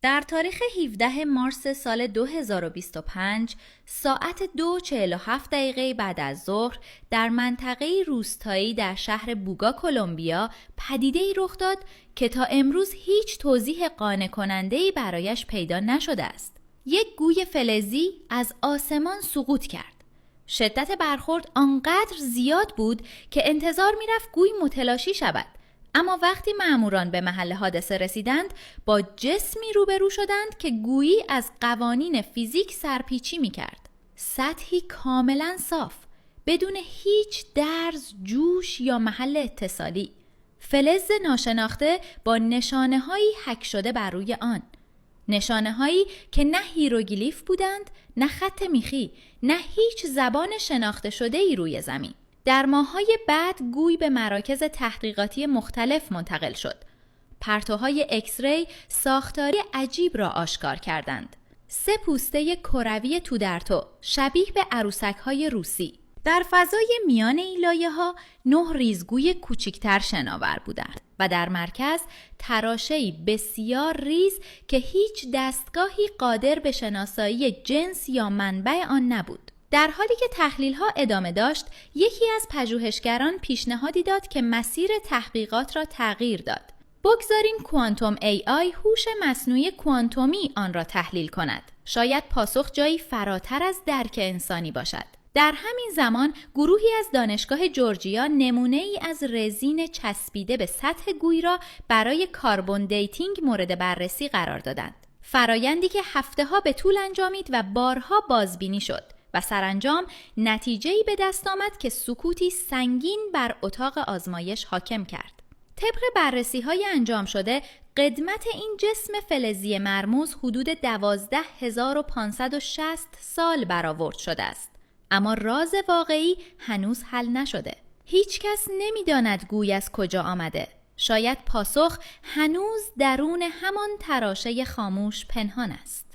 در تاریخ 17 مارس سال 2025 ساعت 2:47 بعد از ظهر در منطقه روستایی در شهر بوگا کلمبیا پدیده‌ای رخ داد که تا امروز هیچ توضیح قانع کننده‌ای برایش پیدا نشده است. یک گوی فلزی از آسمان سقوط کرد. شدت برخورد آنقدر زیاد بود که انتظار می‌رفت گوی متلاشی شود. اما وقتی مأموران به محل حادثه رسیدند با جسمی روبرو شدند که گویی از قوانین فیزیک سرپیچی می‌کرد. سطحی کاملا صاف، بدون هیچ درز، جوش یا محل اتصالی. فلز ناشناخته با نشانه‌هایی حک شده بر روی آن. نشانه‌هایی که نه هیروگلیف بودند، نه خط میخی، نه هیچ زبان شناخته شده‌ای روی زمین. در ماه‌های بعد گوی به مراکز تحقیقاتی مختلف منتقل شد. پرتوهای اکس ری ساختاری عجیب را آشکار کردند. 3 پوسته کروی تو در تو شبیه به عروسک‌های روسی. در فضای میان این لایه‌ها 9 ریزگوی کوچکتر شناور بودند و در مرکز تراشه‌ای بسیار ریز که هیچ دستگاهی قادر به شناسایی جنس یا منبع آن نبود. در حالی که تحلیل‌ها ادامه داشت، یکی از پژوهشگران پیشنهادی داد که مسیر تحقیقات را تغییر داد. بگذاریم کوانتوم AI هوش مصنوعی کوانتومی آن را تحلیل کند. شاید پاسخ جایی فراتر از درک انسانی باشد. در همین زمان گروهی از دانشگاه جورجیا نمونه‌ای از رزین چسبیده به سطح گوی را برای کاربن دیتینگ مورد بررسی قرار دادند. فرایندی که هفته‌ها به طول انجامید و بارها بازبینی شد و سرانجام نتیجه‌ای به دست آمد که سکوتی سنگین بر اتاق آزمایش حاکم کرد. طبق بررسی‌های انجام شده، قدمت این جسم فلزی مرموز حدود 12560 سال برآورد شده است. اما راز واقعی هنوز حل نشده. هیچ کس نمی‌داند گوی از کجا آمده. شاید پاسخ هنوز درون همان تراشه خاموش پنهان است.